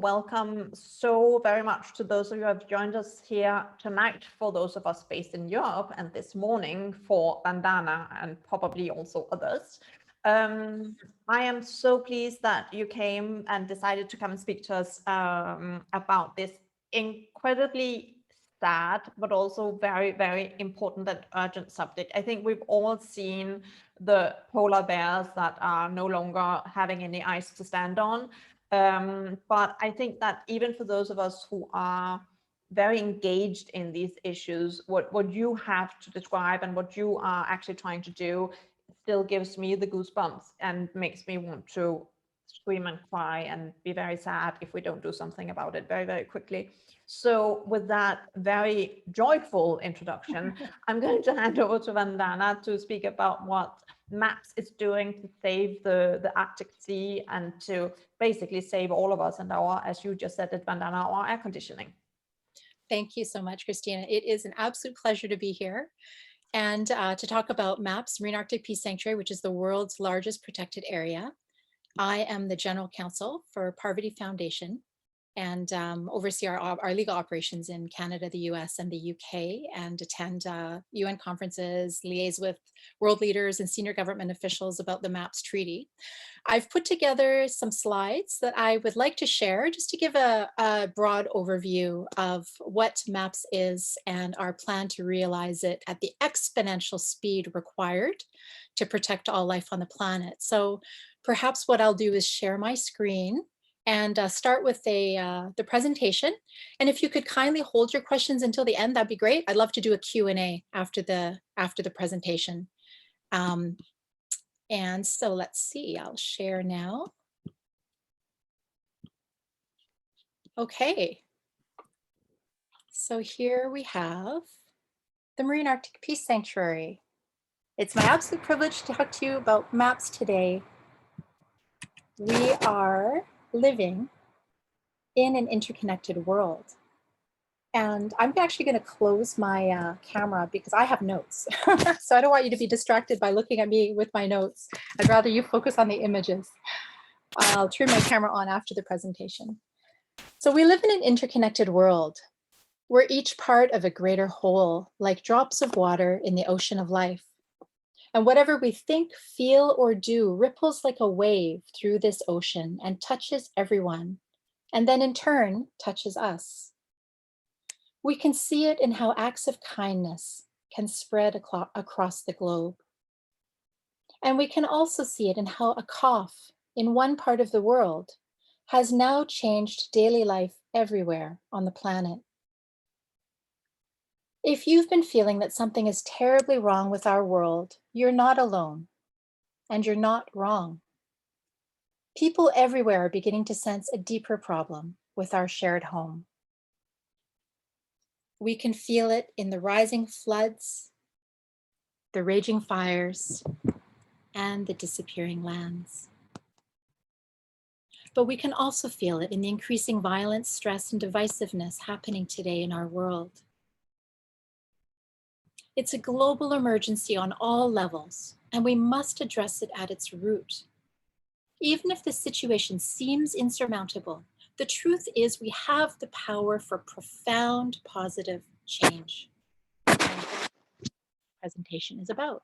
Welcome so very much to those of you who have joined us here tonight, for those of us based in Europe, and this morning for Vandana and probably also others. I am so pleased that you came and decided to come and speak to us about this incredibly sad, but also very, very important and urgent subject. I think we've all seen the polar bears that are no longer having any ice to stand on. But I think that even for those of us who are very engaged in these issues, what you have to describe and what you are actually trying to do still gives me the goosebumps and makes me want to scream and cry and be very sad if we don't do something about it very, very quickly. So with that very joyful introduction, I'm going to hand over to Vandana to speak about what MAPS is doing to save the Arctic Sea and to basically save all of us and our, as you just said it, Vandana, our air conditioning. Thank you so much, Christina. It is an absolute pleasure to be here and to talk about MAPS, Marine Arctic Peace Sanctuary, which is the world's largest protected area. I am the general counsel for Parvati Foundation and oversee our legal operations in Canada, the US, and the UK, and attend UN conferences, liaise with world leaders and senior government officials about the MAPS Treaty. I've put together some slides that I would like to share just to give a broad overview of what MAPS is and our plan to realize it at the exponential speed required to protect all life on the planet. So perhaps what I'll do is share my screen and start with the presentation. And if you could kindly hold your questions until the end, that'd be great. I'd love to do a Q&A after the presentation. And so let's see, I'll share now. Okay. So here we have the Marine Arctic Peace Sanctuary. It's my absolute privilege to talk to you about MAPS today. We are living in an interconnected world. And I'm actually going to close my camera because I have notes. So I don't want you to be distracted by looking at me with my notes. I'd rather you focus on the images. I'll turn my camera on after the presentation. So we live in an interconnected world. We're each part of a greater whole, like drops of water in the ocean of life. And whatever we think, feel, or do ripples like a wave through this ocean and touches everyone, and then in turn touches us. We can see it in how acts of kindness can spread across the globe. And we can also see it in how a cough in one part of the world has now changed daily life everywhere on the planet. If you've been feeling that something is terribly wrong with our world, you're not alone, and you're not wrong. People everywhere are beginning to sense a deeper problem with our shared home. We can feel it in the rising floods, the raging fires, and the disappearing lands. But we can also feel it in the increasing violence, stress, and divisiveness happening today in our world. It's a global emergency on all levels, and we must address it at its root. Even if the situation seems insurmountable, the truth is we have the power for profound positive change. And that's what the presentation is about.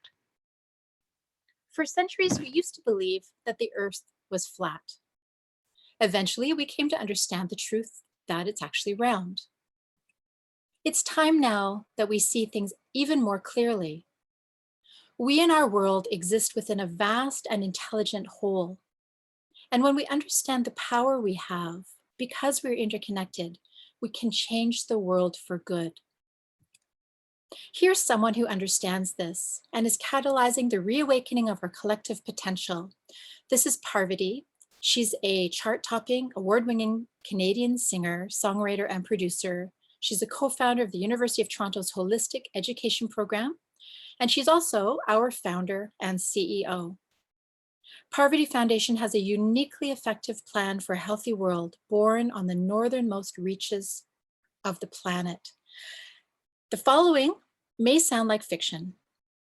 For centuries, we used to believe that the Earth was flat. Eventually, we came to understand the truth that it's actually round. It's time now that we see things even more clearly. We in our world exist within a vast and intelligent whole. And when we understand the power we have, because we're interconnected, we can change the world for good. Here's someone who understands this and is catalyzing the reawakening of our collective potential. This is Parvati. She's a chart-topping, award-winning Canadian singer, songwriter, and producer. She's a co-founder of the University of Toronto's Holistic Education Program, and she's also our founder and CEO. Parvati Foundation has a uniquely effective plan for a healthy world born on the northernmost reaches of the planet. The following may sound like fiction,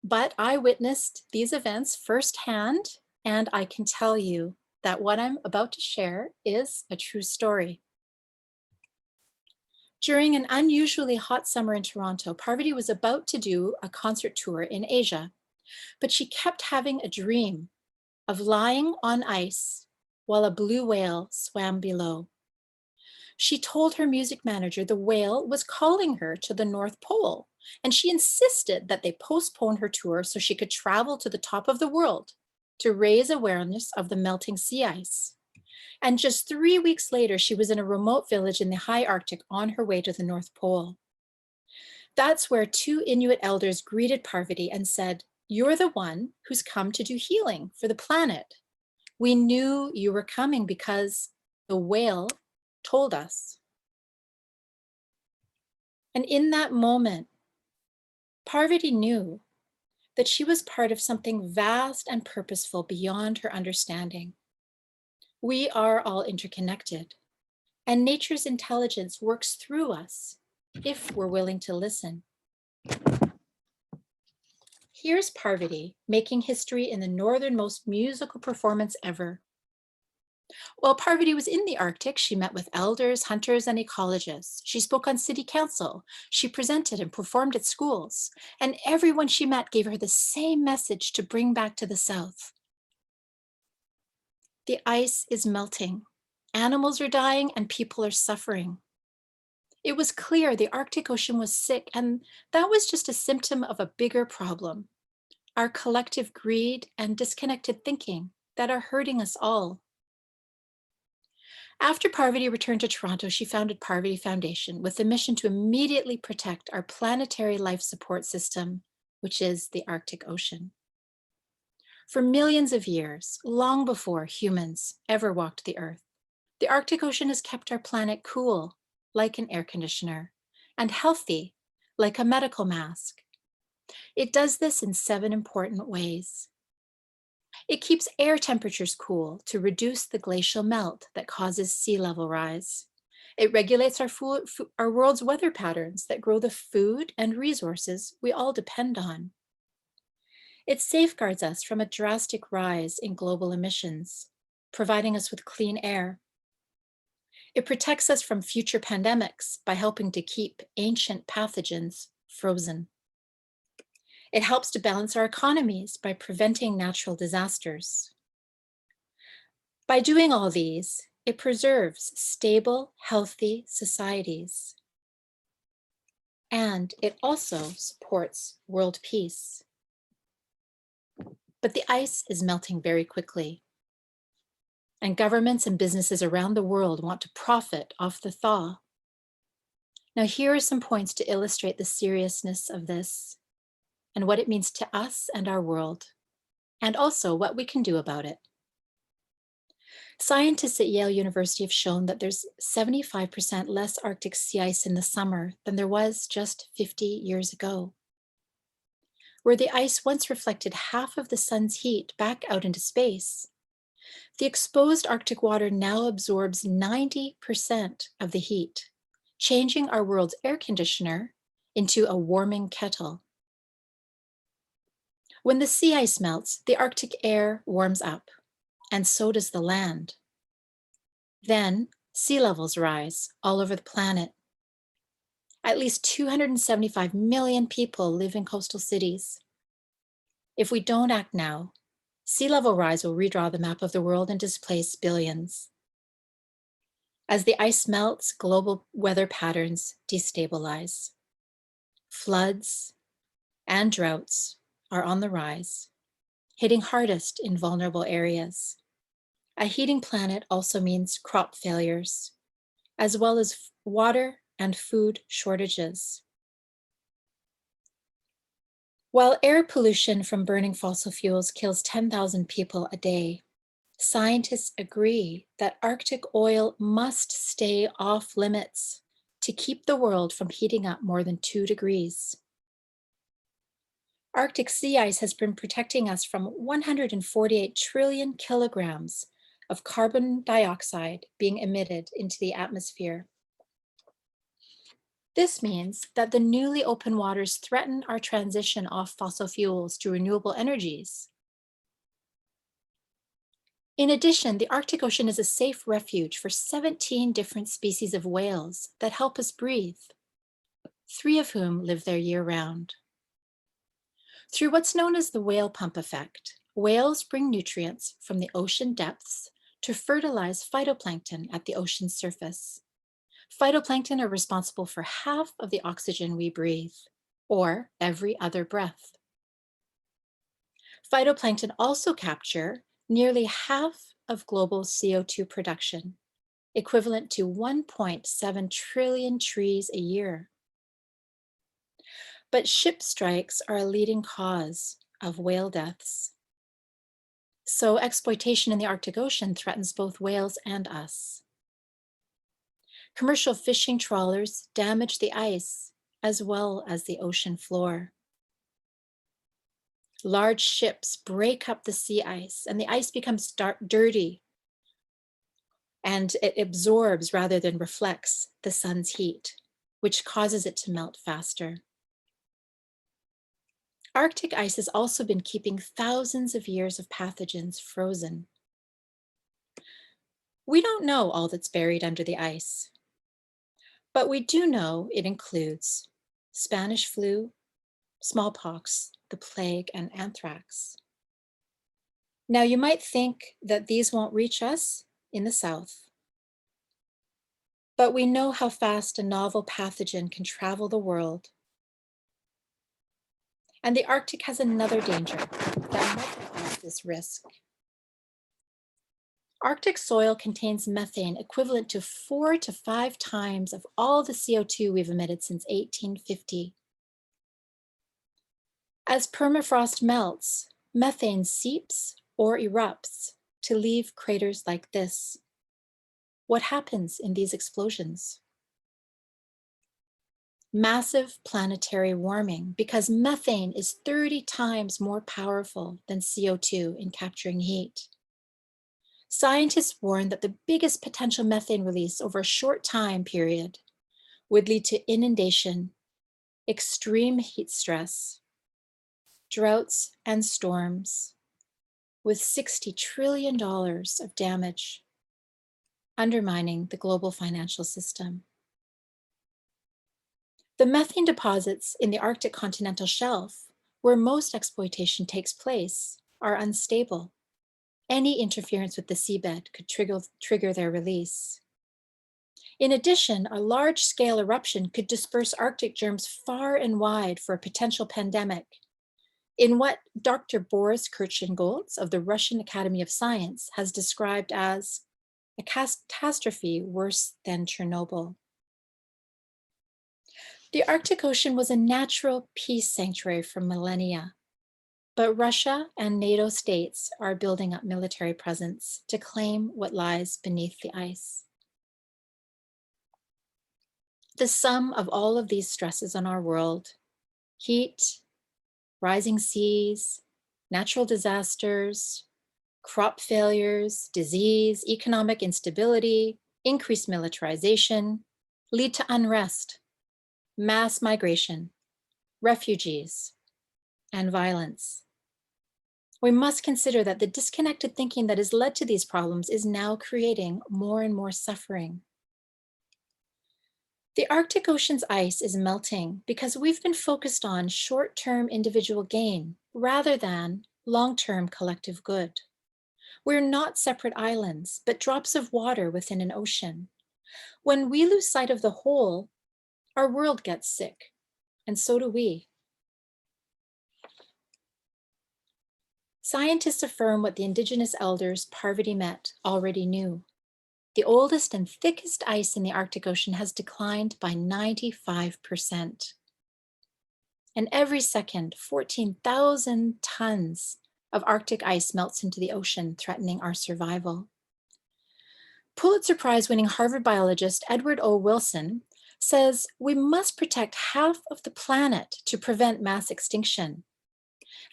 but I witnessed these events firsthand, and I can tell you that what I'm about to share is a true story. During an unusually hot summer in Toronto, Parvati was about to do a concert tour in Asia, but she kept having a dream of lying on ice while a blue whale swam below. She told her music manager the whale was calling her to the North Pole, and she insisted that they postpone her tour so she could travel to the top of the world to raise awareness of the melting sea ice. And just 3 weeks later, she was in a remote village in the high Arctic on her way to the North Pole. That's where 2 Inuit elders greeted Parvati and said, "You're the one who's come to do healing for the planet. We knew you were coming because the whale told us." And in that moment, Parvati knew that she was part of something vast and purposeful beyond her understanding. We are all interconnected, and nature's intelligence works through us if we're willing to listen. Here's Parvati making history in the northernmost musical performance ever. While Parvati was in the Arctic, she met with elders, hunters, and ecologists. She spoke on city council. She presented and performed at schools. And everyone she met gave her the same message to bring back to the South. The ice is melting. Animals are dying and people are suffering. It was clear the Arctic Ocean was sick, and that was just a symptom of a bigger problem: our collective greed and disconnected thinking that are hurting us all. After Parvati returned to Toronto, she founded Parvati Foundation with the mission to immediately protect our planetary life support system, which is the Arctic Ocean. For millions of years, long before humans ever walked the Earth, the Arctic Ocean has kept our planet cool, like an air conditioner, and healthy, like a medical mask. It does this in 7 important ways. It keeps air temperatures cool to reduce the glacial melt that causes sea level rise. It regulates our world's weather patterns that grow the food and resources we all depend on. It safeguards us from a drastic rise in global emissions, providing us with clean air. It protects us from future pandemics by helping to keep ancient pathogens frozen. It helps to balance our economies by preventing natural disasters. By doing all these, it preserves stable, healthy societies. And it also supports world peace. But the ice is melting very quickly. And governments and businesses around the world want to profit off the thaw. Now, here are some points to illustrate the seriousness of this and what it means to us and our world, and also what we can do about it. Scientists at Yale University have shown that there's 75% less Arctic sea ice in the summer than there was just 50 years ago. Where the ice once reflected half of the sun's heat back out into space, the exposed Arctic water now absorbs 90% of the heat, changing our world's air conditioner into a warming kettle. When the sea ice melts, the Arctic air warms up, and so does the land. Then sea levels rise all over the planet. At least 275 million people live in coastal cities. If we don't act now, sea level rise will redraw the map of the world and displace billions. As the ice melts, global weather patterns destabilize. Floods and droughts are on the rise, hitting hardest in vulnerable areas. A heating planet also means crop failures, as well as water and food shortages. While air pollution from burning fossil fuels kills 10,000 people a day, scientists agree that Arctic oil must stay off limits to keep the world from heating up more than 2 degrees. Arctic sea ice has been protecting us from 148 trillion kilograms of carbon dioxide being emitted into the atmosphere. This means that the newly open waters threaten our transition off fossil fuels to renewable energies. In addition, the Arctic Ocean is a safe refuge for 17 different species of whales that help us breathe, 3 of whom live there year-round. Through what's known as the whale pump effect, whales bring nutrients from the ocean depths to fertilize phytoplankton at the ocean's surface. Phytoplankton are responsible for half of the oxygen we breathe, or every other breath. Phytoplankton also capture nearly half of global CO2 production, equivalent to 1.7 trillion trees a year. But ship strikes are a leading cause of whale deaths. So exploitation in the Arctic Ocean threatens both whales and us. Commercial fishing trawlers damage the ice as well as the ocean floor. Large ships break up the sea ice and the ice becomes dirty, and it absorbs rather than reflects the sun's heat, which causes it to melt faster. Arctic ice has also been keeping thousands of years of pathogens frozen. We don't know all that's buried under the ice, but we do know it includes Spanish flu, smallpox, the plague, and anthrax. Now, you might think that these won't reach us in the South, but we know how fast a novel pathogen can travel the world. And the Arctic has another danger that multiplies this risk. Arctic soil contains methane equivalent to 4 to 5 times of all the CO2 we've emitted since 1850. As permafrost melts, methane seeps or erupts to leave craters like this. What happens in these explosions? Massive planetary warming, because methane is 30 times more powerful than CO2 in capturing heat. Scientists warn that the biggest potential methane release over a short time period would lead to inundation, extreme heat stress, droughts, and storms, with $60 trillion of damage, undermining the global financial system. The methane deposits in the Arctic continental shelf, where most exploitation takes place, are unstable. Any interference with the seabed could trigger their release. In addition, a large-scale eruption could disperse Arctic germs far and wide for a potential pandemic, in what Dr. Boris Kirchengoltz of the Russian Academy of Science has described as a catastrophe worse than Chernobyl. The Arctic Ocean was a natural peace sanctuary for millennia, but Russia and NATO states are building up military presence to claim what lies beneath the ice. The sum of all of these stresses on our world, heat, rising seas, natural disasters, crop failures, disease, economic instability, increased militarization, lead to unrest, mass migration, refugees, and violence. We must consider that the disconnected thinking that has led to these problems is now creating more and more suffering. The Arctic Ocean's ice is melting because we've been focused on short-term individual gain rather than long-term collective good. We're not separate islands, but drops of water within an ocean. When we lose sight of the whole, our world gets sick, and so do we. Scientists affirm what the indigenous elders Parvati met already knew. The oldest and thickest ice in the Arctic Ocean has declined by 95%. And every second, 14,000 tons of Arctic ice melts into the ocean, threatening our survival. Pulitzer Prize-winning Harvard biologist Edward O. Wilson says we must protect half of the planet to prevent mass extinction.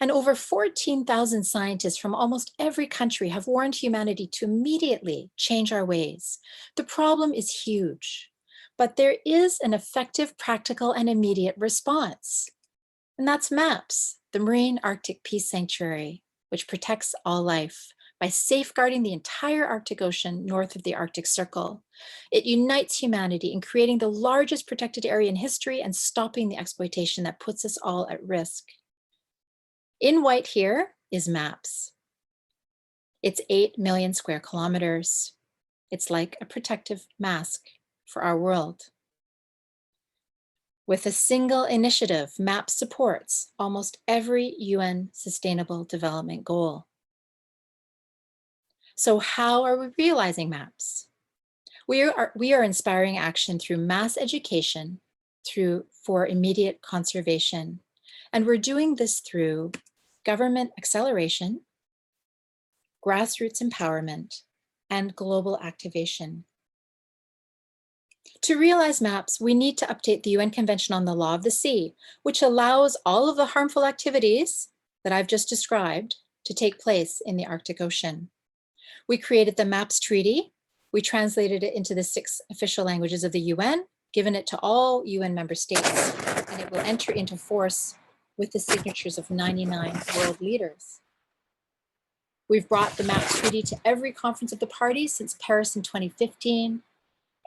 And over 14,000 scientists from almost every country have warned humanity to immediately change our ways. The problem is huge, but there is an effective, practical, and immediate response. And that's MAPS, the Marine Arctic Peace Sanctuary, which protects all life by safeguarding the entire Arctic Ocean north of the Arctic Circle. It unites humanity in creating the largest protected area in history and stopping the exploitation that puts us all at risk. In white here is MAPS. It's 8 million square kilometers. It's like a protective mask for our world. With a single initiative, MAPS supports almost every UN Sustainable Development Goal. So how are we realizing MAPS? We are inspiring action through mass education, for immediate conservation. And we're doing this through government acceleration, grassroots empowerment, and global activation. To realize MAPS, we need to update the UN Convention on the Law of the Sea, which allows all of the harmful activities that I've just described to take place in the Arctic Ocean. We created the MAPS Treaty. We translated it into the 6 official languages of the UN, given it to all UN member states, and it will enter into force with the signatures of 99 world leaders. We've brought the MAPS Treaty to every conference of the party since Paris in 2015,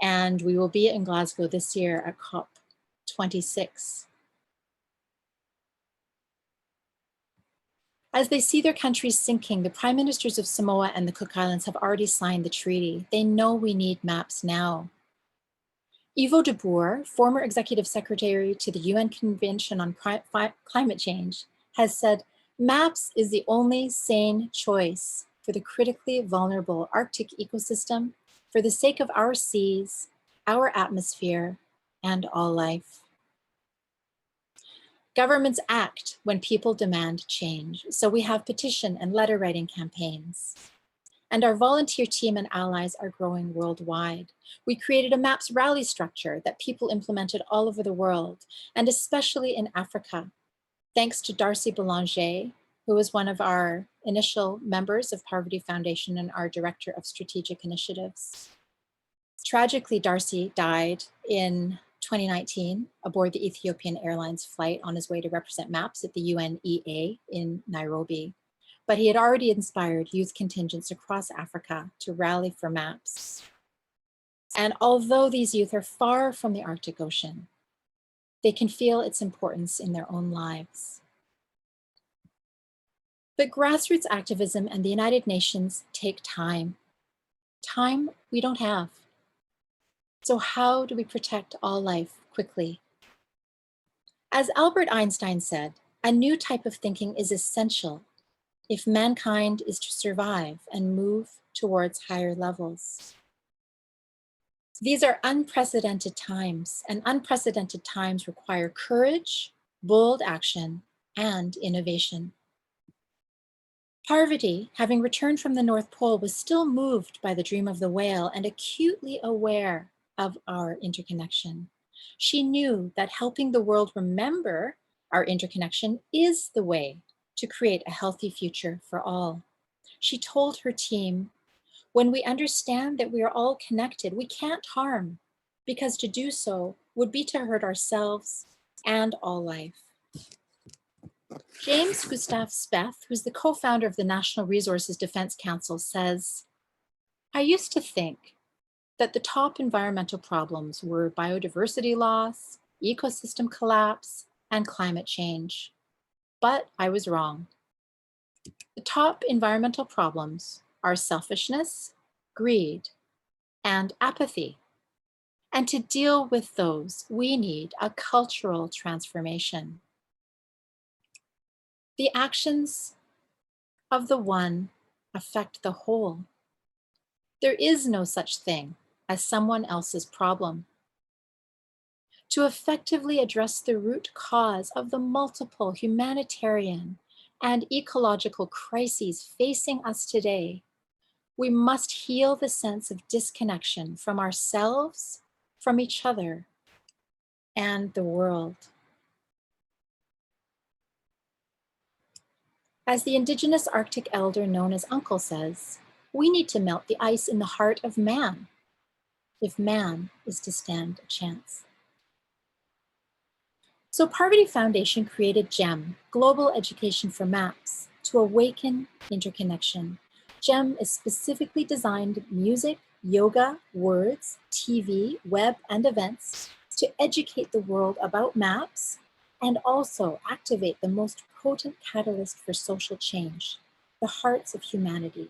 and we will be in Glasgow this year at COP26. As they see their countries sinking, the prime ministers of Samoa and the Cook Islands have already signed the treaty. They know we need MAPS now. Ivo de Boer, former executive secretary to the UN Convention on Climate Change, has said, MAPS is the only sane choice for the critically vulnerable Arctic ecosystem for the sake of our seas, our atmosphere, and all life. Governments act when people demand change, so we have petition and letter writing campaigns. And our volunteer team and allies are growing worldwide. We created a MAPS rally structure that people implemented all over the world, and especially in Africa, thanks to Darcy Boulanger, who was one of our initial members of Poverty Foundation and our director of strategic initiatives. Tragically, Darcy died in 2019 aboard the Ethiopian Airlines flight on his way to represent MAPS at the UNEA in Nairobi. But he had already inspired youth contingents across Africa to rally for MAPS. And although these youth are far from the Arctic Ocean, they can feel its importance in their own lives. But grassroots activism and the United Nations take time. Time we don't have. So how do we protect all life quickly? As Albert Einstein said, a new type of thinking is essential if mankind is to survive and move towards higher levels. These are unprecedented times, and unprecedented times require courage, bold action, and innovation. Parvati, having returned from the North Pole, was still moved by the dream of the whale and acutely aware of our interconnection. She knew that helping the world remember our interconnection is the way to create a healthy future for all. She told her team, when we understand that we are all connected, we can't harm, because to do so would be to hurt ourselves and all life. James Gustav Speth, who's the co-founder of the National Resources Defense Council, says, I used to think that the top environmental problems were biodiversity loss, ecosystem collapse, and climate change. But I was wrong. The top environmental problems are selfishness, greed, and apathy. And to deal with those, we need a cultural transformation. The actions of the one affect the whole. There is no such thing as someone else's problem. To effectively address the root cause of the multiple humanitarian and ecological crises facing us today, we must heal the sense of disconnection from ourselves, from each other, and the world. As the indigenous Arctic elder known as Uncle says, we need to melt the ice in the heart of man if man is to stand a chance. So Parvati Foundation created GEM, Global Education for MAPS, to awaken interconnection. GEM is specifically designed music, yoga, words, TV, web, and events to educate the world about maps and also activate the most potent catalyst for social change, the hearts of humanity.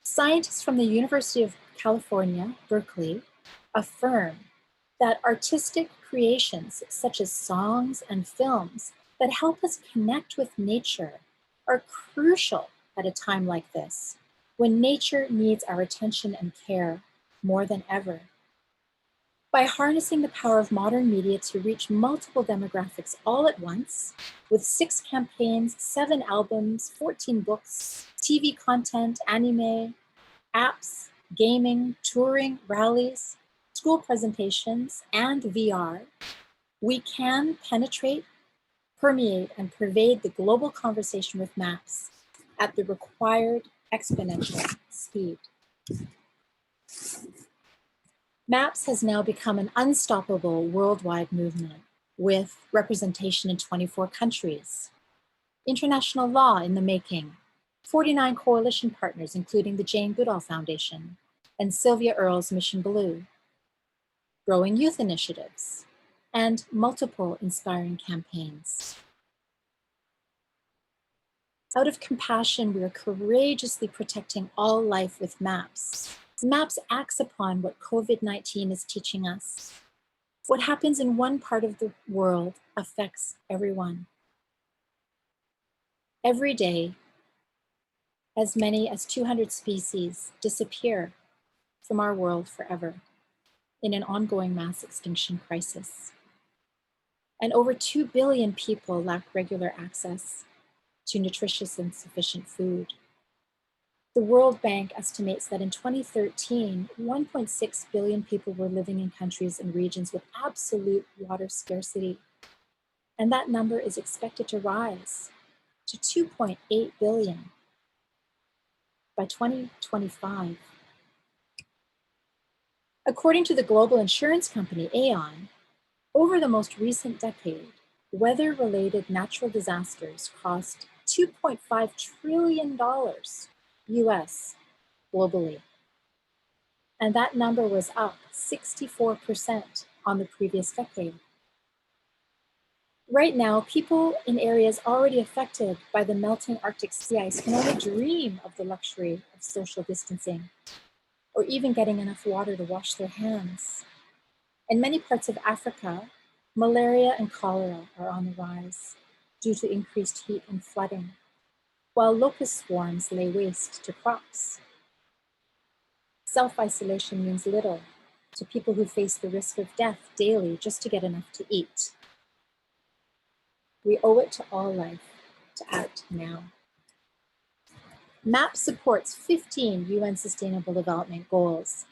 Scientists from the University of California, Berkeley, affirm that artistic creations such as songs and films that help us connect with nature are crucial at a time like this, when nature needs our attention and care more than ever. By harnessing the power of modern media to reach multiple demographics all at once, with 6 campaigns, 7 albums, 14 books, TV content, anime, apps, gaming, touring, rallies, school presentations, and VR, we can penetrate, permeate, and pervade the global conversation with maps at the required exponential speed. Maps has now become an unstoppable worldwide movement with representation in 24 countries, international law in the making, 49 coalition partners, including the Jane Goodall Foundation and Sylvia Earle's Mission Blue, growing youth initiatives, and multiple inspiring campaigns. Out of compassion, we are courageously protecting all life with maps. Maps acts upon what COVID-19 is teaching us. What happens in one part of the world affects everyone. Every day, as many as 200 species disappear from our world forever in an ongoing mass extinction crisis. And over 2 billion people lack regular access to nutritious and sufficient food. The World Bank estimates that in 2013, 1.6 billion people were living in countries and regions with absolute water scarcity. And that number is expected to rise to 2.8 billion by 2025. According to the global insurance company Aon, over the most recent decade, weather-related natural disasters cost $2.5 trillion US globally. And that number was up 64% on the previous decade. Right now, people in areas already affected by the melting Arctic sea ice can only dream of the luxury of social distancing, or even getting enough water to wash their hands. In many parts of Africa, malaria and cholera are on the rise due to increased heat and flooding, while locust swarms lay waste to crops. Self-isolation means little to people who face the risk of death daily just to get enough to eat. We owe it to all life to act now. MAP supports 15 UN Sustainable Development Goals.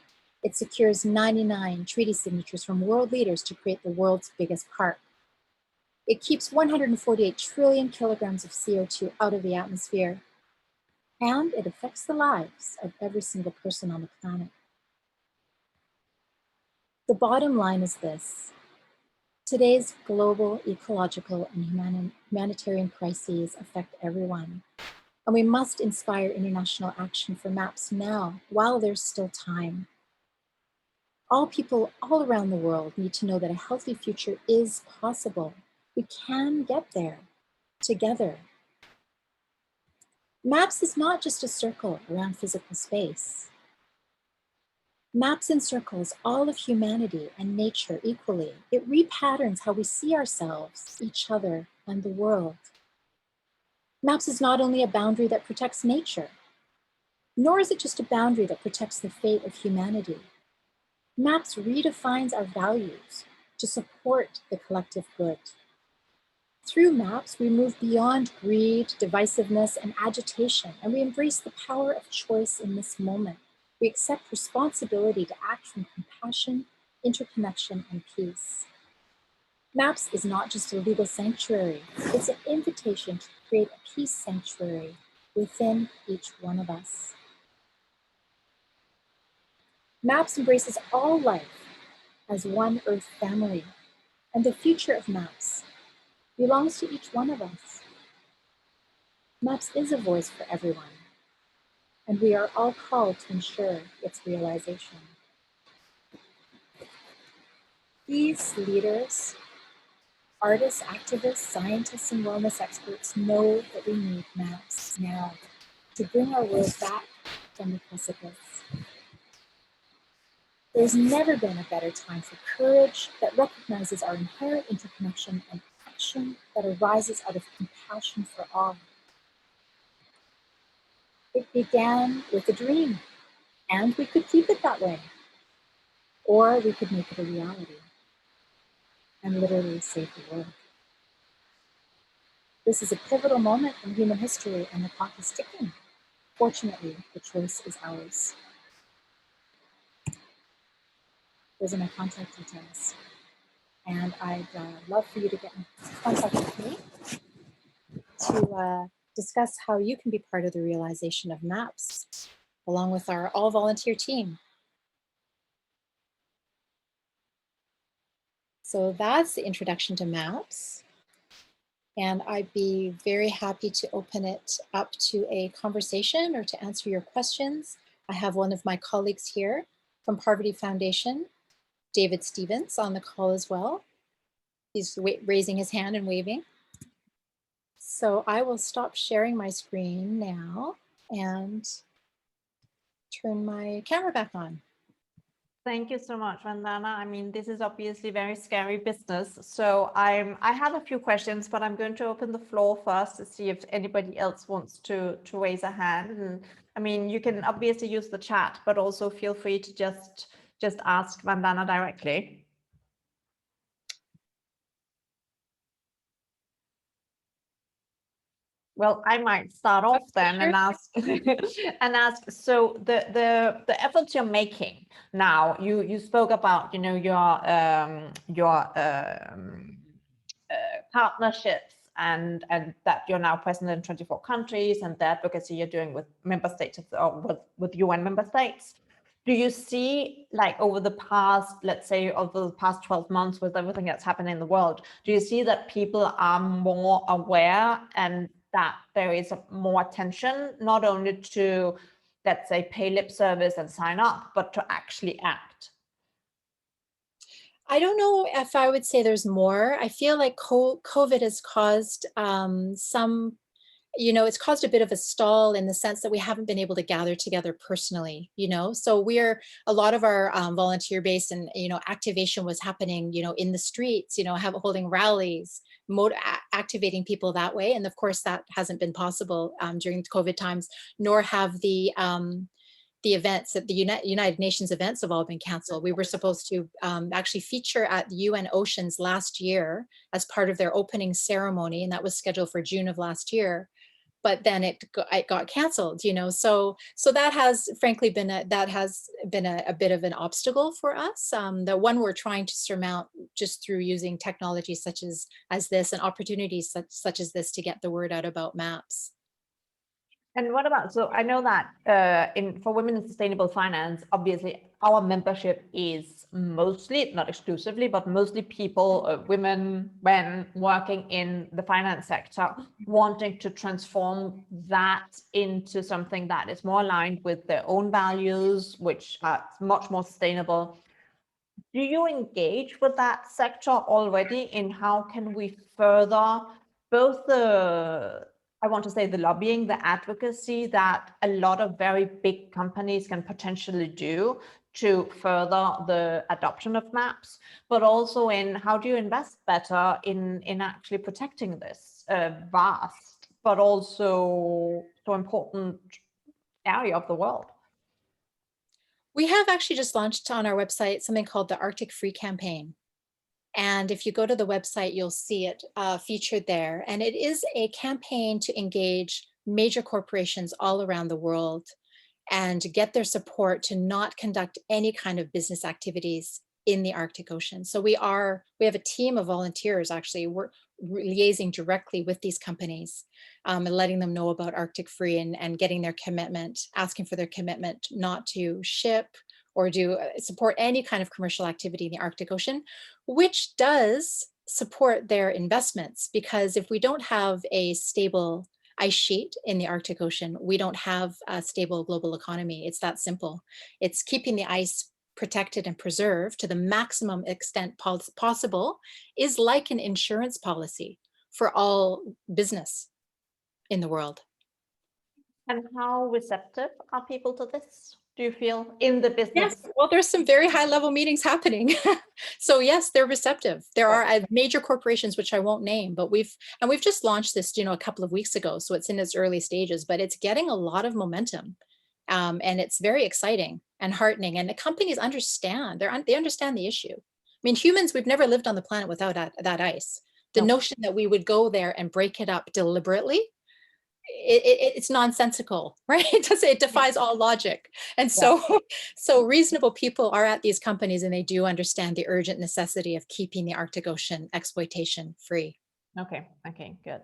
It secures 99 treaty signatures from world leaders to create the world's biggest park. It keeps 148 trillion kilograms of CO2 out of the atmosphere. And it affects the lives of every single person on the planet. The bottom line is this. Today's global ecological and humanitarian crises affect everyone. And we must inspire international action for maps now, while there's still time. All people all around the world need to know that a healthy future is possible. We can get there together. Maps is not just a circle around physical space. Maps encircles all of humanity and nature equally. It repatterns how we see ourselves, each other, and the world. Maps is not only a boundary that protects nature, nor is it just a boundary that protects the fate of humanity. Maps redefines our values to support the collective good. Through maps, we move beyond greed, divisiveness, and agitation, and we embrace the power of choice in this moment. We accept responsibility to act from compassion, interconnection, and peace. MAPS is not just a legal sanctuary, it's an invitation to create a peace sanctuary within each one of us. MAPS embraces all life as one Earth family, and the future of MAPS belongs to each one of us. MAPS is a voice for everyone. and we are all called to ensure its realization. These leaders, artists, activists, scientists, and wellness experts know that we need maps now to bring our world back from the precipice. There's never been a better time for courage that recognizes our inherent interconnection and action that arises out of compassion for all. It began with a dream, and we could keep it that way. Or we could make it a reality and literally save the world. This is a pivotal moment in human history, and the clock is ticking. Fortunately, the choice is ours. Those are my contact details. And I'd love for you to get in contact with me to discuss how you can be part of the realization of MAPS, along with our all-volunteer team. So that's the introduction to MAPS. And I'd be very happy to open it up to a conversation or to answer your questions. I have one of my colleagues here from Poverty Foundation, David Stevens, on the call as well. He's raising his hand and waving. So I will stop sharing my screen now and turn my camera back on. Thank you so much, Vandana. I mean, this is obviously very scary business. So I have a few questions, but I'm going to open the floor first to see if anybody else wants to raise a hand. And I mean, you can obviously use the chat, but also feel free to just ask Vandana directly. Well, I might start off then and ask So the efforts you're making now, you spoke about, you know, your partnerships and that you're now present in 24 countries and the advocacy you're doing with member states or with UN member states. Do you see, like, over the past, let's say, over the past 12 months with everything that's happening in the world, do you see that people are more aware and that there is more attention, not only to, let's say, pay lip service and sign up, but to actually act? I don't know if I would say there's more. I feel like COVID has caused some, you know, it's caused a bit of a stall in the sense that we haven't been able to gather together personally, you know. So a lot of our volunteer base and, you know, activation was happening, you know, in the streets, you know, holding rallies, activating people that way. And of course, that hasn't been possible during COVID times, nor have the events at the United Nations events have all been canceled. We were supposed to actually feature at the UN Oceans last year as part of their opening ceremony, and that was scheduled for June of last year. But then it got canceled, you know. So that has frankly been a bit of an obstacle for us. The one we're trying to surmount just through using technologies such as this and opportunities such as this to get the word out about MAPS. And what about, so I know that for women in sustainable finance, obviously our membership is mostly, not exclusively, but mostly people, women, men working in the finance sector, wanting to transform that into something that is more aligned with their own values, which are much more sustainable. Do you engage with that sector already in how can we further both I want to say the lobbying, the advocacy that a lot of very big companies can potentially do to further the adoption of MAPS, but also in how do you invest better in actually protecting this vast, but also so important area of the world? We have actually just launched on our website something called the Arctic Free Campaign. And if you go to the website, you'll see it featured there. And it is a campaign to engage major corporations all around the world and to get their support to not conduct any kind of business activities in the Arctic Ocean. So we have a team of volunteers actually. We're liaising directly with these companies and letting them know about Arctic Free and getting their commitment, asking for their commitment not to ship or do support any kind of commercial activity in the Arctic Ocean, which does support their investments. Because if we don't have a stable ice sheet in the Arctic Ocean, we don't have a stable global economy. It's that simple. It's keeping the ice protected and preserved to the maximum extent possible is like an insurance policy for all business in the world. And how receptive are people to this? Do you feel in the business? Yes, well, there's some very high level meetings happening. So yes, they're receptive. There are major corporations, which I won't name, but we've just launched this, a couple of weeks ago. So it's in its early stages, but it's getting a lot of momentum. And it's very exciting and heartening. And the companies understand, they understand the issue. I mean, humans, we've never lived on the planet without that ice. The notion that we would go there and break it up deliberately, it's nonsensical, right? It defies all logic. And so reasonable people are at these companies, and they do understand the urgent necessity of keeping the Arctic Ocean exploitation free. Okay, good.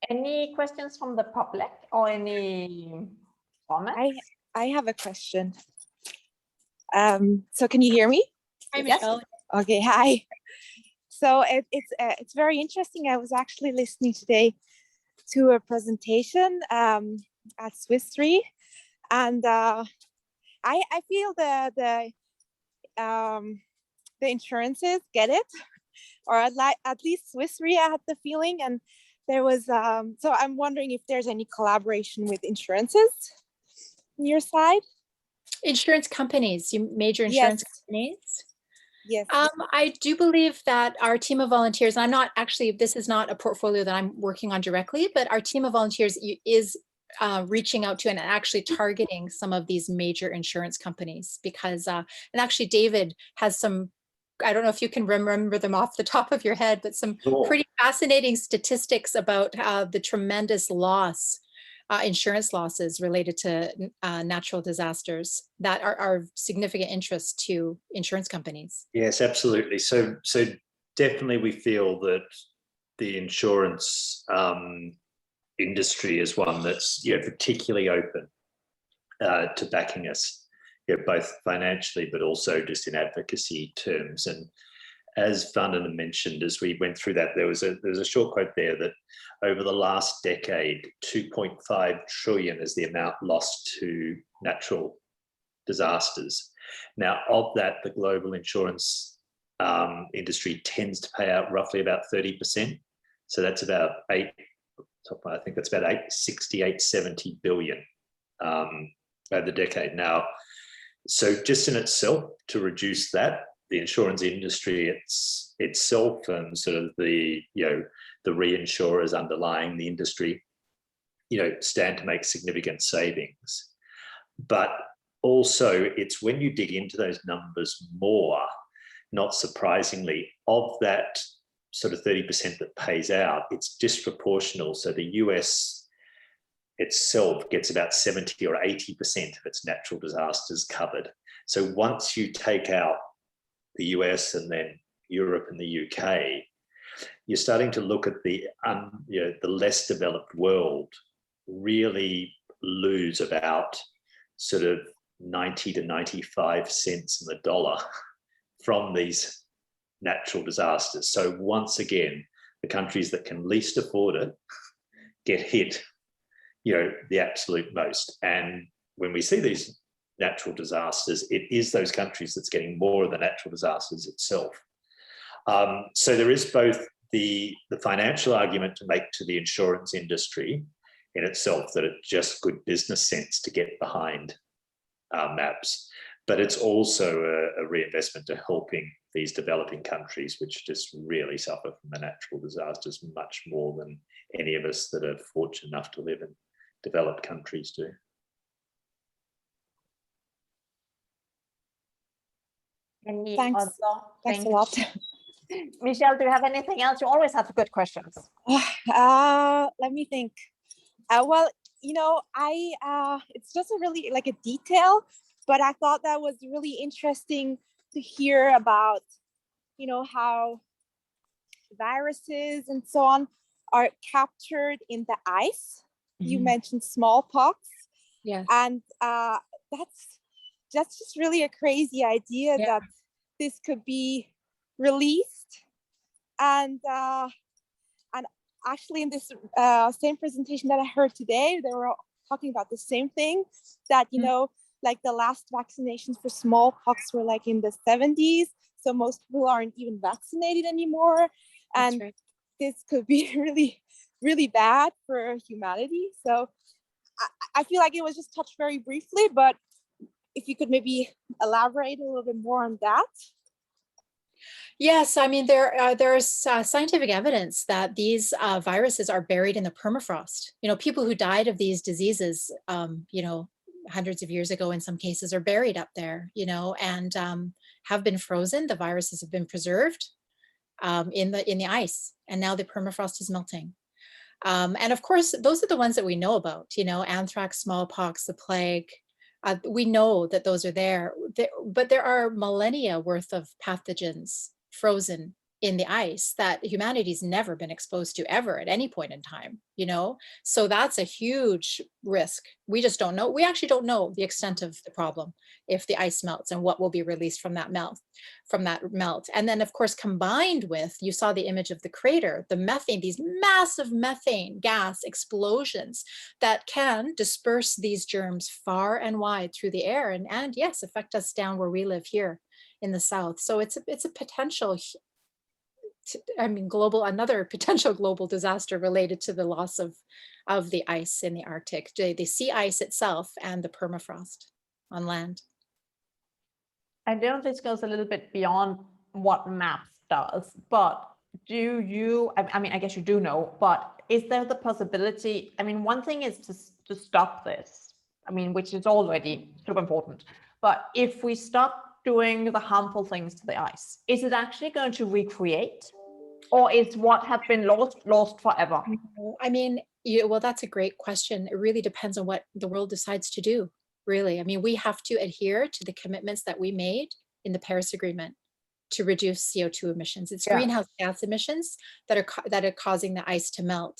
Any questions from the public or any comments? I have a question. So can you hear me? Hi, Michele. Yes. Okay, hi. So it's very interesting. I was actually listening today to a presentation at Swiss Re, and I feel the insurances get it, or at least Swiss Re had the feeling, and there was so I'm wondering if there's any collaboration with insurances on your side. Insurance companies, major insurance companies. Yes. I do believe that our team of volunteers, I'm not actually, this is not a portfolio that I'm working on directly, but our team of volunteers is reaching out to and actually targeting some of these major insurance companies because, and actually David has some, I don't know if you can remember them off the top of your head, but some pretty fascinating statistics about the tremendous loss, insurance losses related to natural disasters that are significant interest to insurance companies. Yes, absolutely. So definitely we feel that the insurance industry is one that's particularly open to backing us, both financially but also just in advocacy terms. And as Vandana mentioned, as we went through that, there was a short quote there that over the last decade, 2.5 trillion is the amount lost to natural disasters. Now, of that, the global insurance industry tends to pay out roughly about 30%. So that's about 70 billion over the decade. Now, so just in itself, to reduce that, the insurance industry itself and sort of the reinsurers underlying the industry, stand to make significant savings. But also it's when you dig into those numbers more, not surprisingly, of that sort of 30% that pays out, it's disproportional. So the US itself gets about 70 or 80% of its natural disasters covered. So once you take out the US and then Europe and the UK, you're starting to look at the less developed world really lose about sort of 90 to 95 cents in the dollar from these natural disasters. So once again, the countries that can least afford it get hit, the absolute most. And when we see these natural disasters, it is those countries that's getting more of the natural disasters itself. So there is both the financial argument to make to the insurance industry in itself that it's just good business sense to get behind MAPS, but it's also a reinvestment to helping these developing countries, which just really suffer from the natural disasters much more than any of us that are fortunate enough to live in developed countries do. Thanks a lot. Michele, do you have anything else? You always have good questions. Let me think. Well, it's just a really like a detail, but I thought that was really interesting to hear about, how viruses and so on are captured in the ice. You mentioned smallpox. Yeah. And that's just really a crazy idea that this could be released. And actually in this same presentation that I heard today, they were talking about the same thing, that, you know, like the last vaccinations for smallpox were like in the 70s. So most people aren't even vaccinated anymore. That's And right. this could be really, really bad for humanity. So I feel like it was just touched very briefly, but if you could maybe elaborate a little bit more on that. Yes, I mean, there's scientific evidence that these viruses are buried in the permafrost. You know, people who died of these diseases, you know, hundreds of years ago in some cases are buried up there, you know, and have been frozen. The viruses have been preserved in the ice, and now the permafrost is melting. And of course, those are the ones that we know about, you know, anthrax, smallpox, the plague. We know that those are there, but there are millennia worth of pathogens frozen in the ice that humanity's never been exposed to ever at any point in time, you know? So that's a huge risk. We just don't know. We actually don't know the extent of the problem if the ice melts and what will be released from that melt. And then of course, combined with, you saw the image of the crater, the methane, these massive methane gas explosions that can disperse these germs far and wide through the air and yes, affect us down where we live here in the south. So it's a potential, I mean, another potential global disaster related to the loss of the ice in the Arctic, the sea ice itself and the permafrost on land. I know this goes a little bit beyond what MAPS does, but do you, I mean, I guess you do know, but is there the possibility, I mean, one thing is to stop this, I mean, which is already super important, but if we stop doing the harmful things to the ice, is it actually going to recreate? Or is what have been lost forever? I mean, well, that's a great question. It really depends on what the world decides to do, really. I mean, we have to adhere to the commitments that we made in the Paris Agreement to reduce CO2 emissions. It's greenhouse gas emissions that are causing the ice to melt.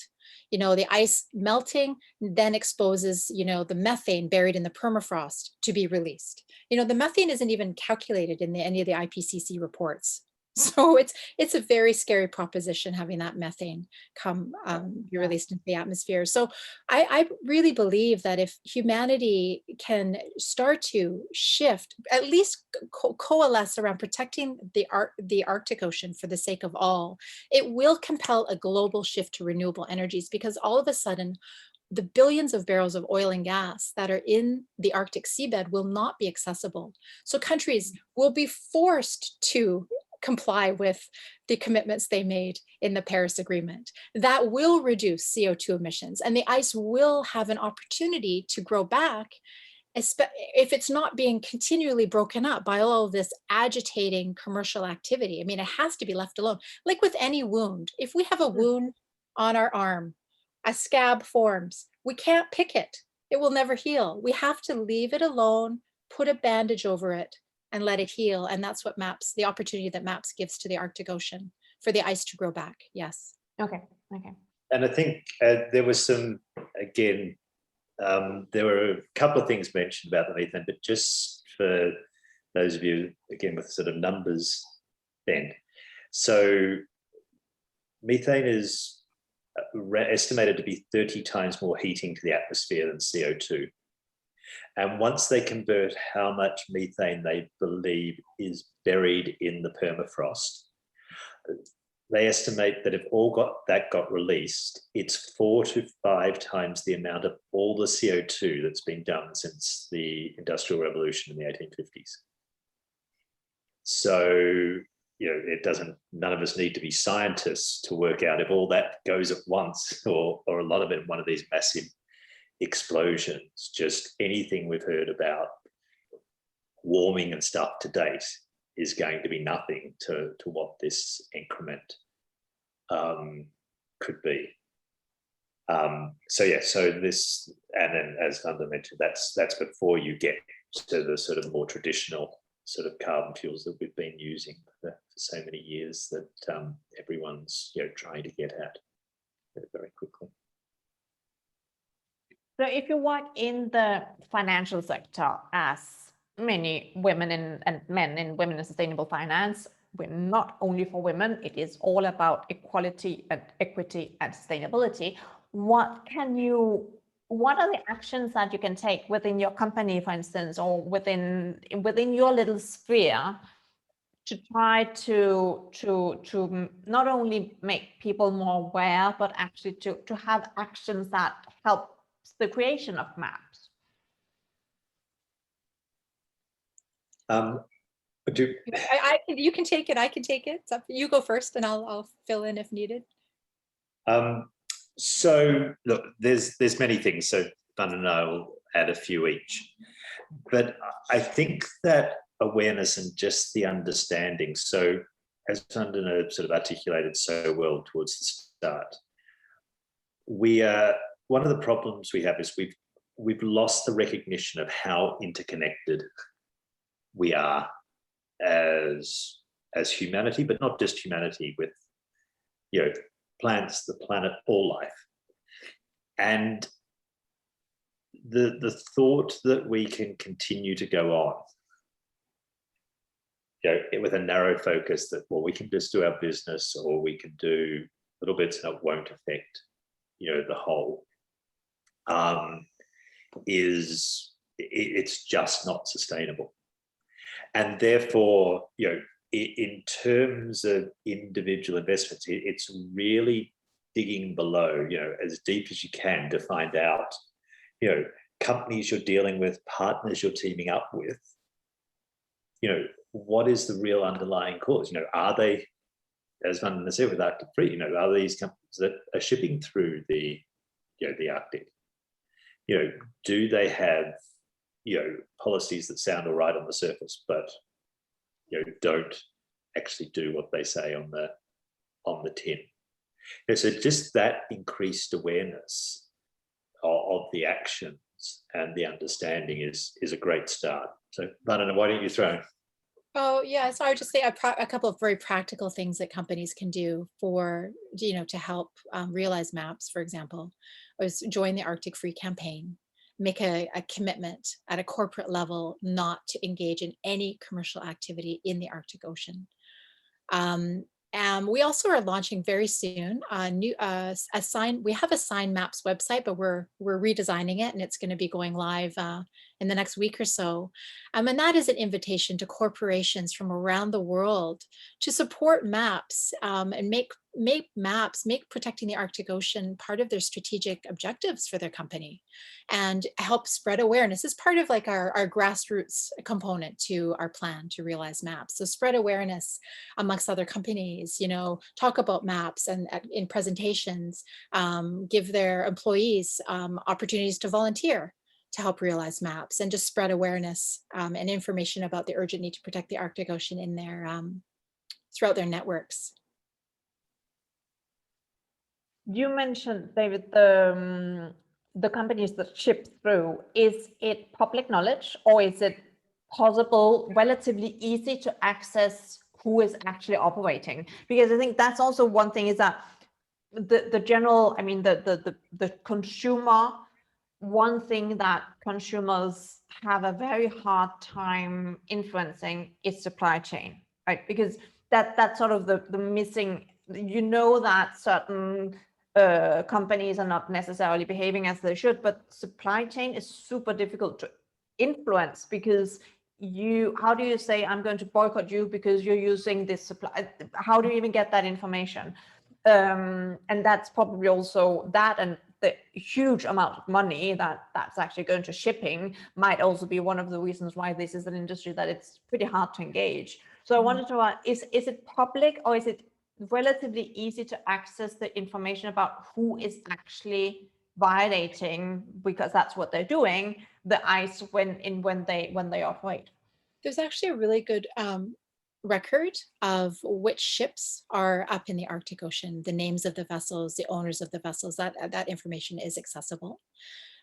You know, the ice melting then exposes, you know, the methane buried in the permafrost to be released. You know, the methane isn't even calculated in any of the IPCC reports. So it's a very scary proposition having that methane be released into the atmosphere. So I really believe that if humanity can start to shift, at least coalesce around protecting the Arctic Ocean for the sake of all, it will compel a global shift to renewable energies, because all of a sudden, the billions of barrels of oil and gas that are in the Arctic seabed will not be accessible. So countries will be forced to comply with the commitments they made in the Paris Agreement. That will reduce CO2 emissions, and the ice will have an opportunity to grow back if it's not being continually broken up by all of this agitating commercial activity. I mean, it has to be left alone. Like with any wound, if we have a wound on our arm, a scab forms, we can't pick it. It will never heal. We have to leave it alone, put a bandage over it, and let it heal. And that's what the opportunity that MAPS gives to the Arctic Ocean for the ice to grow back. Yes. Okay. And I think there was some, again, there were a couple of things mentioned about the methane, but just for those of you, again, with sort of numbers bent. So methane is estimated to be 30 times more heating to the atmosphere than CO2. And once they convert how much methane they believe is buried in the permafrost, they estimate that if that got released, it's 4 to 5 times the amount of all the CO2 that's been done since the Industrial Revolution in the 1850s. So, you know, none of us need to be scientists to work out if all that goes at once or a lot of it in one of these massive explosions. Just anything we've heard about warming and stuff to date is going to be nothing to what this increment could be. So this, and then as Vandana mentioned, that's before you get to the sort of more traditional sort of carbon fuels that we've been using for so many years that everyone's, you know, trying to get at very quickly. So if you work in the financial sector, as many women and men in women in sustainable finance, we're not only for women, it is all about equality and equity and sustainability. What are the actions that you can take within your company, for instance, or within your little sphere to try to not only make people more aware, but actually to have actions that help the creation of maps? You can take it. I can take it. You go first, and I'll fill in if needed. So look, there's many things. So Vandana and I will add a few each, but I think that awareness and just the understanding. So as Vandana sort of articulated so well towards the start, one of the problems we have is we've lost the recognition of how interconnected we are as humanity, but not just humanity, with plants, the planet, all life. And the thought that we can continue to go on, with a narrow focus that, well, we can just do our business, or we can do little bits and it won't affect, the whole, it's just not sustainable. And therefore, in terms of individual investments, it's really digging below, as deep as you can, to find out, companies you're dealing with, partners you're teaming up with, what is the real underlying cause? Are they, as Vandana said with Arctic Free, are these companies that are shipping through the Arctic? Do they have, policies that sound all right on the surface, but don't actually do what they say on the tin? So just that increased awareness of the actions and the understanding is a great start. So Vandana, why don't you throw? Oh yeah, so I would just say a couple of very practical things that companies can do for, to help realize maps. For example, was join the Arctic Free campaign, make a commitment at a corporate level not to engage in any commercial activity in the Arctic Ocean. We also are launching very soon we have a Sign Maps website, but we're redesigning it, and it's going to be going live in the next week or so. And that is an invitation to corporations from around the world to support maps and make maps, make protecting the Arctic Ocean part of their strategic objectives for their company, and help spread awareness. It's part of like our grassroots component to our plan to realize maps. So spread awareness amongst other companies, talk about maps and in presentations, give their employees opportunities to volunteer to help realize maps, and just spread awareness and information about the urgent need to protect the Arctic Ocean in their throughout their networks. You mentioned, David, the companies that ship through. Is it public knowledge, or is it possible, relatively easy to access who is actually operating? Because I think that's also one thing, is that the general, the consumer, one thing that consumers have a very hard time influencing is supply chain, right? Because that's sort of the missing, that certain companies are not necessarily behaving as they should, but supply chain is super difficult to influence, because how do you say, I'm going to boycott you because you're using this supply? How do you even get that information? And that's probably also that, and the huge amount of money that's actually going to shipping might also be one of the reasons why this is an industry that it's pretty hard to engage. So I wanted to ask, is it public, or is it relatively easy to access the information about who is actually violating, because that's what they're doing, the ice when they operate? There's actually a really good record of which ships are up in the Arctic Ocean, the names of the vessels, the owners of the vessels. That information is accessible.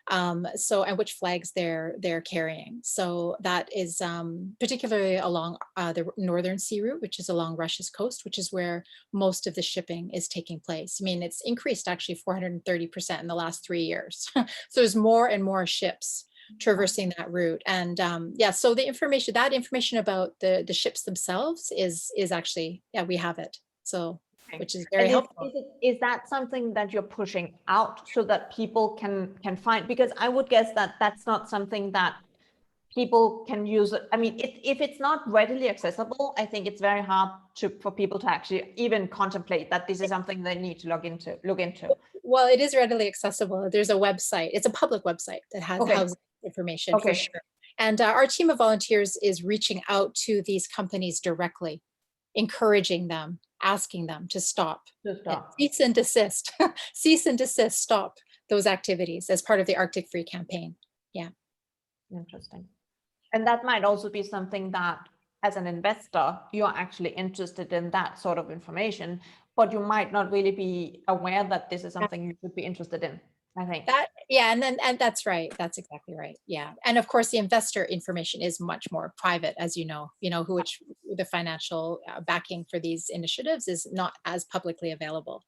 And which flags they're carrying. So that is particularly along the northern sea route, which is along Russia's coast, which is where most of the shipping is taking place. It's increased actually 430% in the last 3 years. So there's more and more ships traversing that route. And yeah, so that information about the ships themselves is actually, yeah, we have it. So, which is very helpful. Is that something that you're pushing out so that people can find? Because I would guess that that's not something that people can use. I mean, if it's not readily accessible, I think it's very hard for people to actually even contemplate that this is something they need to look into. Well, it is readily accessible. There's a website. It's a public website that has information for sure. And our team of volunteers is reaching out to these companies directly, encouraging them, asking them to stop. Cease and desist. Cease and desist, stop those activities as part of the Arctic Free campaign. Yeah. Interesting. And that might also be something that, as an investor, you're actually interested in that sort of information, but you might not really be aware that this is something you should be interested in, I think. And that's right. That's exactly right. Yeah. And of course, the investor information is much more private, as you know, which the financial backing for these initiatives is not as publicly available.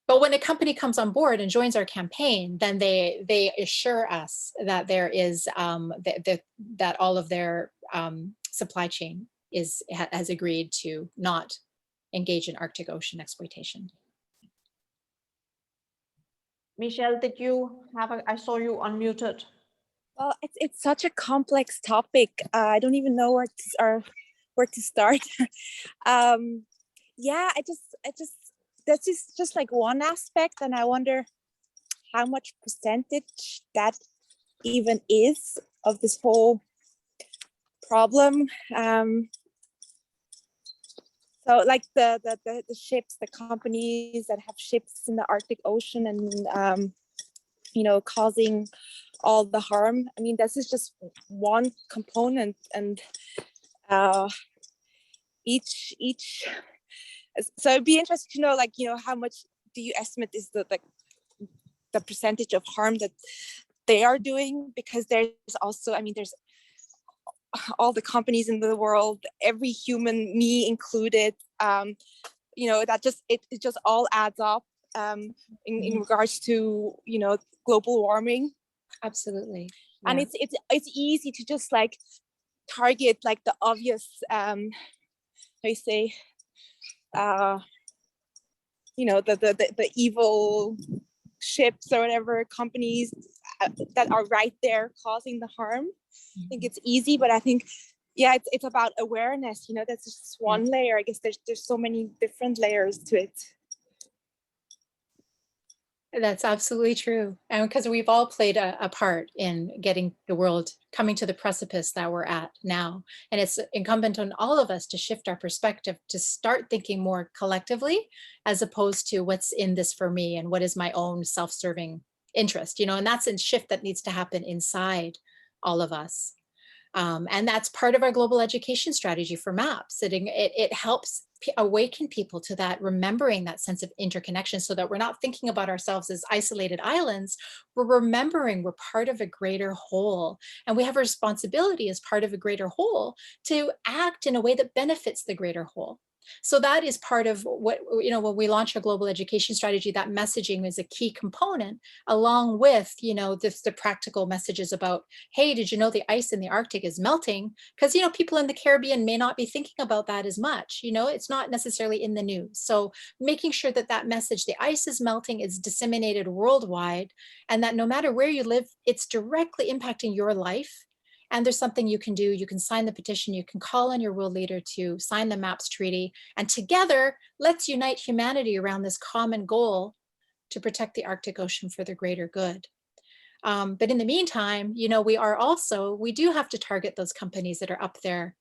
But when a company comes on board and joins our campaign, then they assure us that there is that all of their supply chain has agreed to not engage in Arctic Ocean exploitation. Michele, did you have I saw you unmuted. Well, it's such a complex topic. I don't even know where to start. Yeah, I just this is just like one aspect, and I wonder how much percentage that even is of this whole problem. So like the ships, the companies that have ships in the Arctic Ocean and causing all the harm. I mean, this is just one component, and each. So it'd be interesting to know, how much do you estimate is the percentage of harm that they are doing? Because there's also, there's all the companies in the world, every human, me included, that it just all adds up in regards to, global warming. Absolutely. Yeah. And it's easy to just target the obvious, how you say, the evil ships or whatever companies that are right there causing the harm. I think it's easy, but I think, yeah, it's about awareness. That's just one layer. I guess there's so many different layers to it. That's absolutely true. And because we've all played a part in getting the world coming to the precipice that we're at now. And it's incumbent on all of us to shift our perspective, to start thinking more collectively, as opposed to what's in this for me and what is my own self-serving interest, and that's a shift that needs to happen inside all of us. And that's part of our global education strategy for MAPS. It helps awaken people to that, remembering that sense of interconnection, so that we're not thinking about ourselves as isolated islands. We're remembering we're part of a greater whole, and we have a responsibility as part of a greater whole to act in a way that benefits the greater whole. So that is part of what, when we launch our global education strategy, that messaging is a key component, along with, the practical messages about, hey, did you know the ice in the Arctic is melting? Because, people in the Caribbean may not be thinking about that as much. It's not necessarily in the news. So making sure that message, the ice is melting, is disseminated worldwide, and that no matter where you live, it's directly impacting your life. And there's something you can do. You can sign the petition. You can call on your world leader to sign the MAPS treaty. And together, let's unite humanity around this common goal to protect the Arctic Ocean for the greater good. But in the meantime, we do have to target those companies that are up there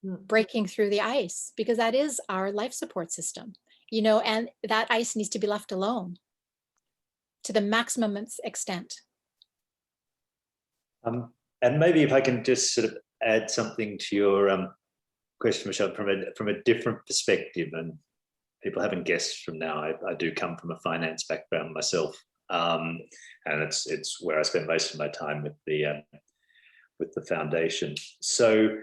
breaking through the ice, because that is our life support system, and that ice needs to be left alone to the maximum extent. And maybe if I can just sort of add something to your question, Michele, from a different perspective, and people haven't guessed from now, I do come from a finance background myself, and it's where I spend most of my time with the foundation. So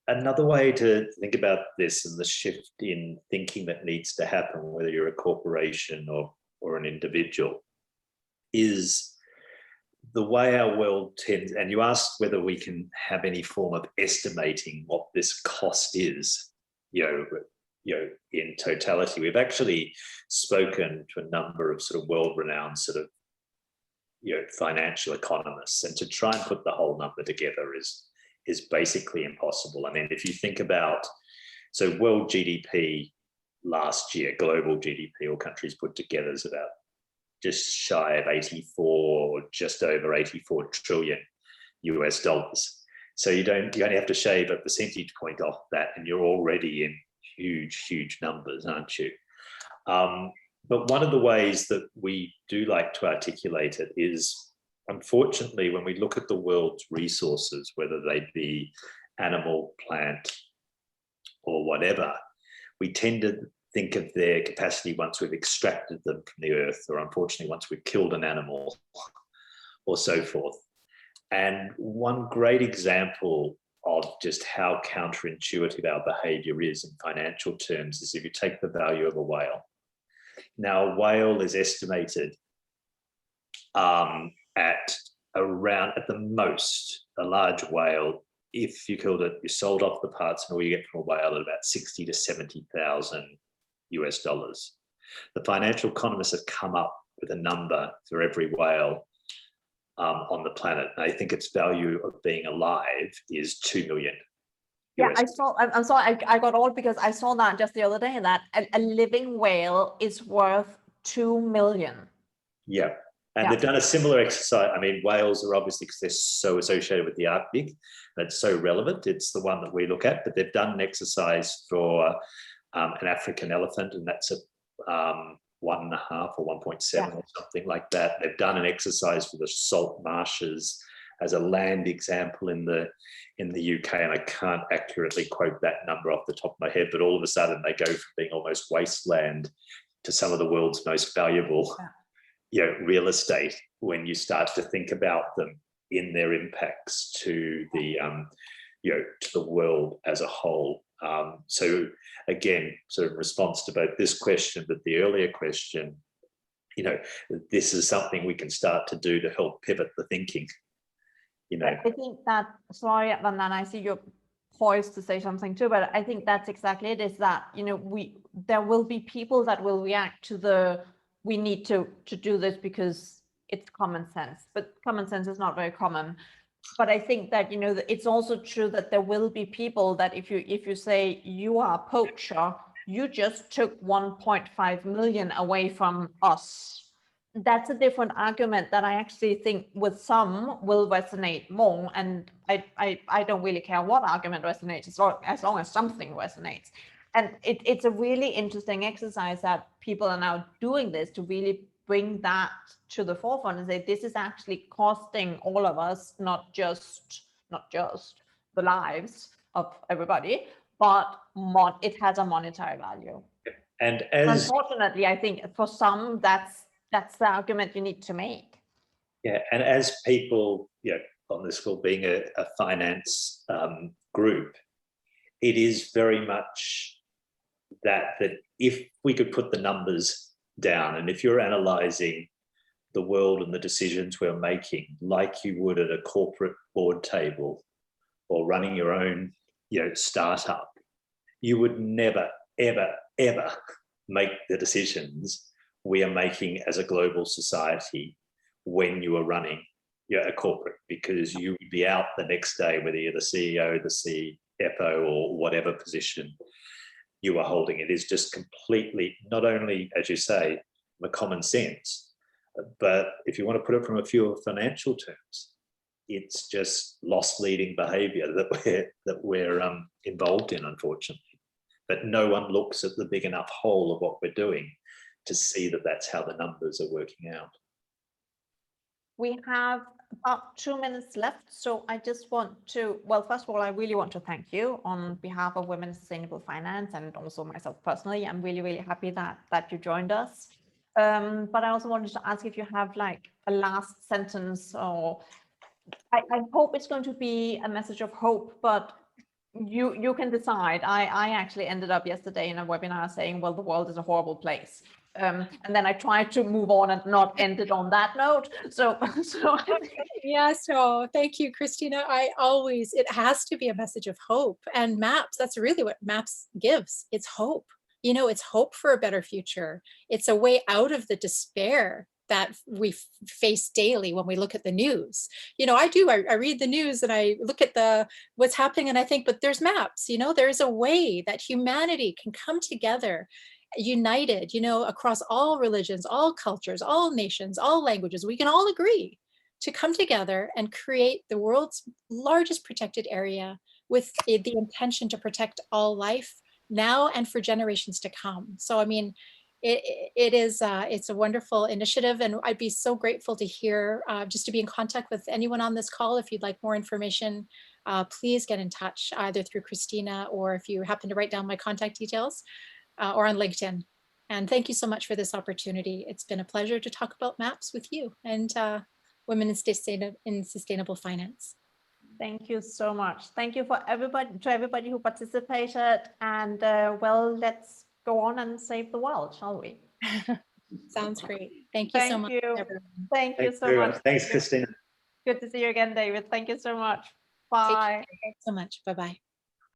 another way to think about this, and the shift in thinking that needs to happen, whether you're a corporation or an individual, is the way our world tends, and you asked whether we can have any form of estimating what this cost is, in totality. We've actually spoken to a number of sort of world-renowned sort of, financial economists, and to try and put the whole number together is basically impossible. I mean, if you think about, so world GDP last year, global GDP, all countries put together, is about just shy of 84, just over 84 trillion US dollars. So you only have to shave a percentage point off that, and you're already in huge numbers, aren't you? But one of the ways that we do like to articulate it is, unfortunately, when we look at the world's resources, whether they be animal, plant, or whatever, we tend to think of their capacity once we've extracted them from the earth, or unfortunately once we've killed an animal or so forth. And one great example of just how counterintuitive our behavior is in financial terms is if you take the value of a whale. Now, a whale is estimated at around, at the most, a large whale, if you killed it, you sold off the parts and all you get from a whale at about 60 to 70,000 US dollars. The financial economists have come up with a number for every whale on the planet. And I think its value of being alive is 2 million. Yeah, I saw, I'm sorry, I got old because I saw that just the other day, that a living whale is worth 2 million. Yeah. And Yeah. they've done a similar exercise. I mean, whales are obviously, because they're so associated with the Arctic, that's so relevant. It's the one that we look at, but they've done an exercise for an African elephant, and that's a 1.5 or 1.7 or something like that. They've done an exercise for the salt marshes as a land example in the UK, and I can't accurately quote that number off the top of my head, but all of a sudden they go from being almost wasteland to some of the world's most valuable real estate when you start to think about them in their impacts to the to the world as a whole. So again, sort of in response to both this question but the earlier question, this is something we can start to do to help pivot the thinking. I think that, sorry, Vandana, I see you're poised to say something too, but I think that's exactly it, is that, there will be people that will react to we need to do this because it's common sense, but common sense is not very common. But I think that, it's also true that there will be people that if you say you are a poacher, you just took 1.5 million away from us. That's a different argument that I actually think with some will resonate more. And I don't really care what argument resonates, as long as something resonates. And it's a really interesting exercise that people are now doing this to really bring that to the forefront and say, this is actually costing all of us, not just the lives of everybody, but it has a monetary value. And as unfortunately, I think for some, that's the argument you need to make. Yeah, and as people, on this call, being a finance group, it is very much that if we could put the numbers down, and if you're analysing the world and the decisions we're making, like you would at a corporate board table or running your own, startup, you would never, ever, ever make the decisions we are making as a global society when you are running a corporate, because you would be out the next day, whether you're the CEO, the CFO, or whatever position you are holding. It is just completely, not only, as you say, a common sense, but if you want to put it from a few financial terms, it's just loss leading behavior that we're involved in, unfortunately. But no one looks at the big enough whole of what we're doing to see that that's how the numbers are working out. We have about 2 minutes left. So I just want to, well, first of all, I really want to thank you on behalf of Women in Sustainable Finance, and also myself personally. I'm really, really happy that you joined us. But I also wanted to ask if you have like a last sentence, or I hope it's going to be a message of hope, but you can decide. I actually ended up yesterday in a webinar saying, well, the world is a horrible place. And then I tried to move on and not end it on that note. So Yeah, so thank you, Christina. It has to be a message of hope, and maps, that's really what maps gives. It's hope. You know, it's hope for a better future. It's a way out of the despair that we face daily when we look at the news. You know, I read the news and I look at what's happening and I think, but there's maps, you know, there's a way that humanity can come together united, you know, across all religions, all cultures, all nations, all languages. We can all agree to come together and create the world's largest protected area with the intention to protect all life now and for generations to come. So, I mean, it's a wonderful initiative, and I'd be so grateful to hear, just to be in contact with anyone on this call. If you'd like more information, please get in touch either through Christina, or if you happen to write down my contact details, or on LinkedIn. And thank you so much for this opportunity. It's been a pleasure to talk about maps with you and women in sustainable finance. thank you so much. Thank you for everybody who participated. And well, let's go on and save the world, shall we? Sounds great. Thank you so much, everyone. Thank you Thanks, so everyone. much. Thanks, Christina. Good to see you again, David. Thank you so much. Take care. Bye. Thanks so much. Bye-bye.